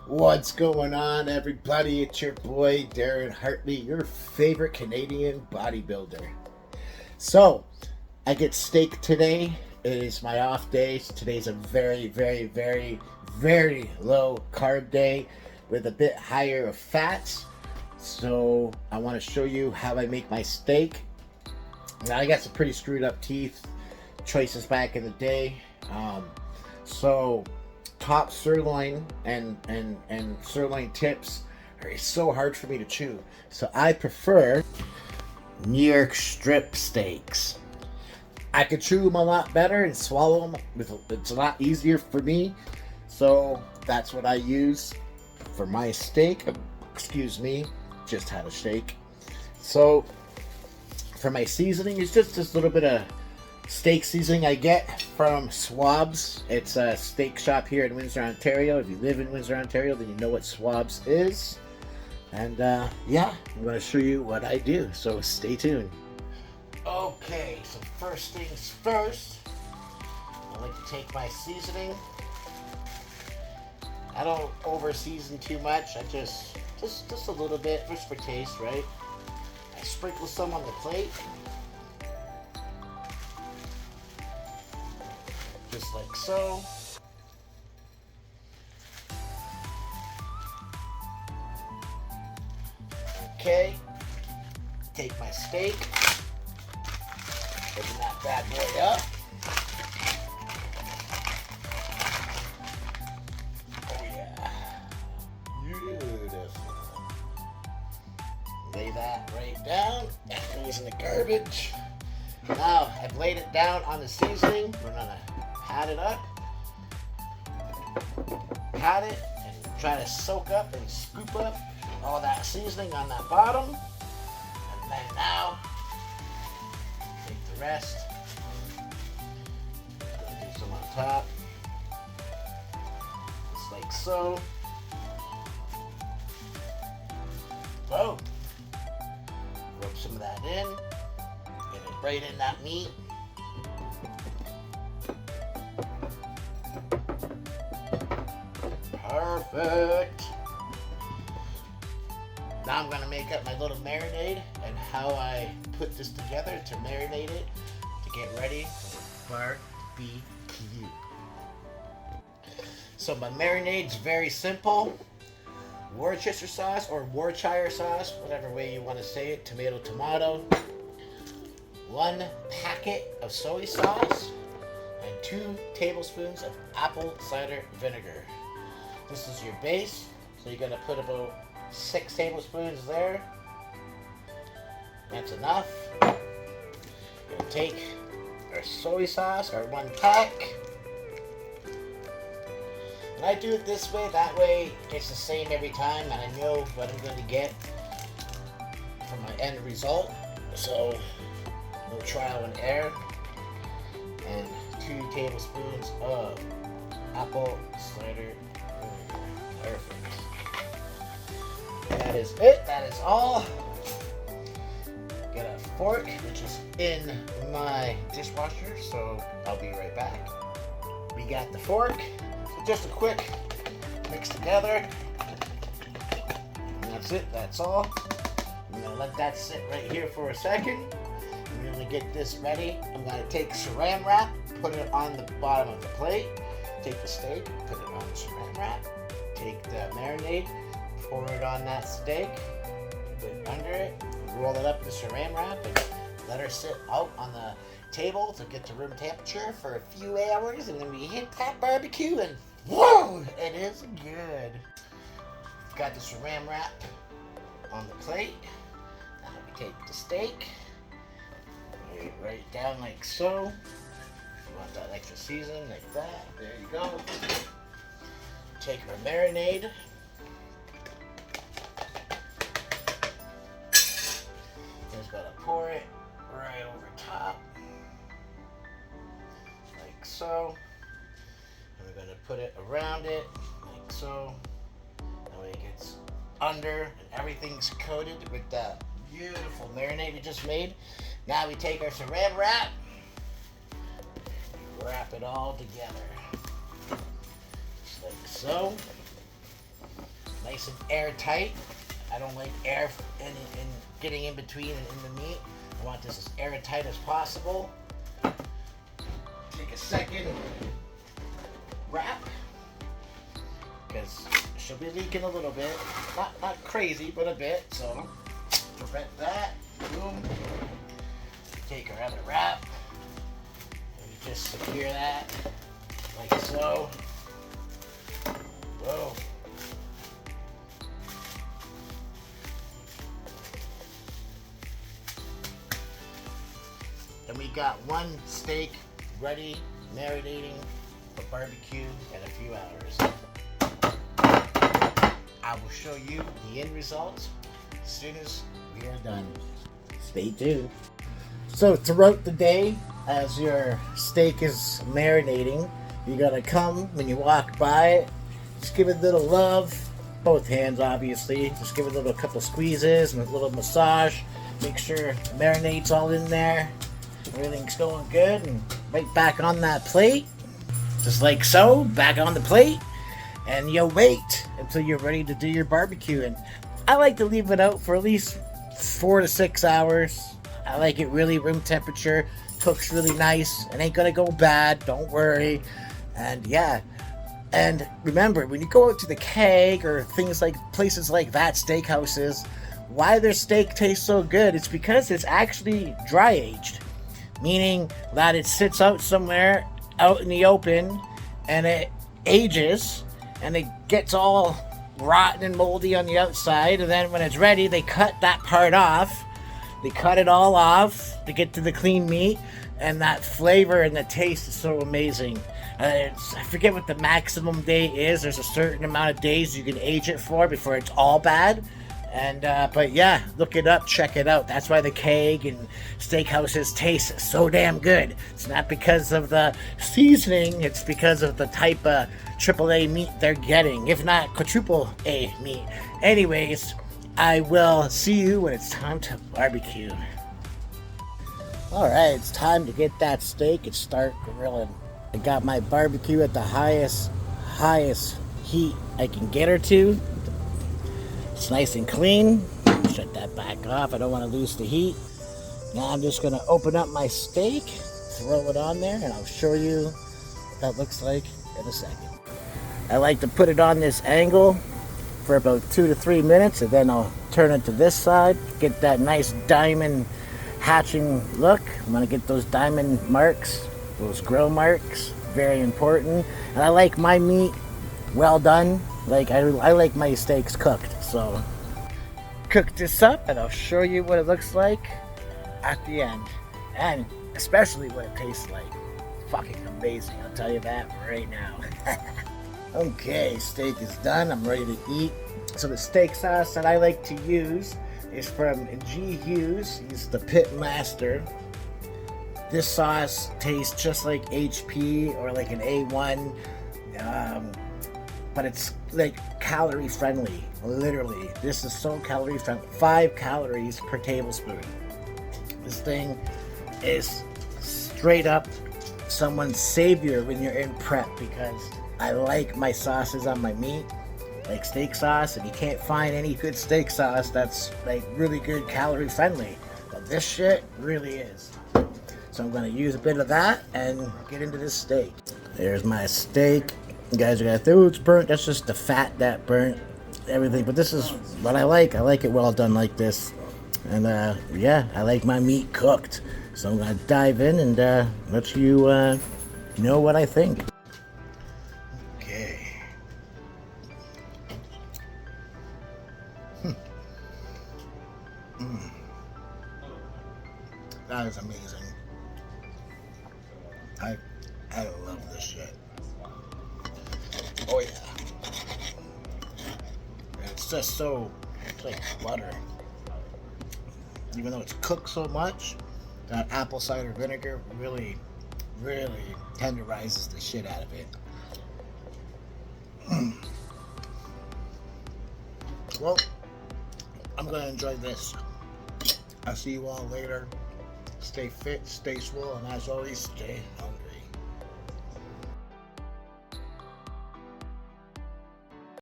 What's going on, everybody? It's your boy Darin Hartley, your favorite Canadian bodybuilder. So, I get steak today. It is my off day. Today's a very low carb day with a bit higher of fats. So, I want to show you how I make my steak. Now, I got some pretty screwed up teeth choices back in the day. So top sirloin and sirloin tips are so hard for me to chew. So I prefer New York strip steaks. I could chew them a lot better and swallow them. It's a lot easier for me. So that's what I use for my steak. Excuse me, just had a steak. So for my seasoning, it's just this little bit of steak seasoning I get from Swabs. It's a steak shop here in Windsor, Ontario. If you live in Windsor, Ontario, then you know what Swabs is. And yeah, I'm going to show you what I do, so stay tuned. Okay, so first things first, I like to take my seasoning. I don't over season too much. I just a little bit, just for taste, right? I sprinkle some on the plate. Just like so. Okay, take my steak, open that bad boy up. Oh yeah, beautiful. Lay that right down. That goes in the garbage. Now I've laid it down on the seasoning. We're gonna pat it up, pat it, and try to soak up and scoop up all that seasoning on that bottom. And then now, take the rest, do some on top, just like so. Boom. Rub some of that in, get it right in that meat. Perfect. Now I'm going to make up my little marinade and how I put this together to marinate it to get ready for barbecue. So my marinade's very simple. Worcestershire sauce or Worcestershire sauce, whatever way you want to say it, tomato. 1 packet of soy sauce and 2 tablespoons of apple cider vinegar. This is your base, so you're going to put about 6 tablespoons there. That's enough. You're going to take our soy sauce, our 1 pack. And I do it this way, that way it's the same every time and I know what I'm going to get for my end result. So, no trial and error. And 2 tablespoons of apple cider. Perfect. That is it. That is all. Get a fork, which is in my dishwasher, so I'll be right back. We got the fork. So just a quick mix together. And that's it. That's all. I'm going to let that sit right here for a second. I'm going to get this ready. I'm going to take saran wrap, put it on the bottom of the plate. Take the steak, put it on the saran wrap. Take the marinade, pour it on that steak, put it under it, roll it up in the saran wrap, and let her sit out on the table to get to room temperature for a few hours, and then we hit that barbecue, and whoa, it is good. Got the saran wrap on the plate. Now we take the steak, lay it right down like so. If you want that extra seasoning, like that, there you go. Take our marinade. Just gotta pour it right over top, like so. And we're gonna put it around it, like so. That way it gets under and everything's coated with that beautiful marinade we just made. Now we take our saran wrap, wrap it all together. Like so. nice and airtight. I don't like air in getting in between and in the meat. I want this as airtight as possible. Take a second, wrap, because she'll be leaking a little bit. Not crazy, but a bit. So prevent that. Boom. Take our other wrap and you just secure that like so. Whoa. And we got one steak ready, marinating for barbecue in a few hours. I will show you the end result as soon as we are done. Stay tuned. So throughout the day, as your steak is marinating, you're gonna come when you walk by it, just give it a little love, both hands obviously, just give it a little couple squeezes and a little massage, make sure the marinade's all in there, everything's going good, and right back on that plate, just like so, back on the plate, and you wait until you're ready to do your barbecue. And I like to leave it out for at least 4 to 6 hours. I like it really room temperature, cooks really nice, it ain't gonna go bad, don't worry. And yeah, and remember, when you go out to the keg or things like places like that, steakhouses, why their steak tastes so good, it's because it's actually dry aged, meaning that it sits out somewhere out in the open and it ages and it gets all rotten and moldy on the outside, and then when it's ready they cut that part off. They cut it all off to get to the clean meat, and that flavor and the taste is so amazing. I forget what the maximum day is. There's a certain amount of days you can age it for before it's all bad. And but yeah, look it up, check it out. That's why the keg and steakhouses taste so damn good. It's not because of the seasoning, it's because of the type of AAA meat they're getting, if not quadruple A meat. Anyways, I will see you when it's time to barbecue. Alright, it's time to get that steak and start grilling. I got my barbecue at the highest heat I can get her to. It's nice and clean. Shut that back off, I don't want to lose the heat. Now I'm just going to open up my steak, throw it on there, and I'll show you what that looks like in a second. I like to put it on this angle for about 2 to 3 minutes, and then I'll turn it to this side, get that nice diamond hatching look. I'm gonna get those diamond marks, those grill marks, very important. And I like my meat well done. Like I like my steaks cooked. So cook this up and I'll show you what it looks like at the end, and especially what it tastes like. Fucking amazing, I'll tell you that right now. Okay, steak is done, I'm ready to eat. So the steak sauce that I like to use is from G. Hughes. He's the Pit Master. This sauce tastes just like HP or like an A1, but it's like calorie friendly, literally. This is so calorie friendly, 5 calories per tablespoon. This thing is straight up someone's savior when you're in prep, because I like my sauces on my meat, like steak sauce, and you can't find any good steak sauce that's like really good calorie friendly, but this shit really is. So I'm gonna use a bit of that and get into this steak. There's my steak. You guys are gonna think, oh, it's burnt. That's just the fat that burnt everything, but this is what I like. I like it well done like this. And yeah, I like my meat cooked. So I'm gonna dive in and let you know what I think. That is amazing. I love this shit. Oh yeah. And it's just so, it's like butter. Even though it's cooked so much, that apple cider vinegar really tenderizes the shit out of it. Well, I'm gonna enjoy this. I'll see you all later. Stay fit, stay swole, and as always, stay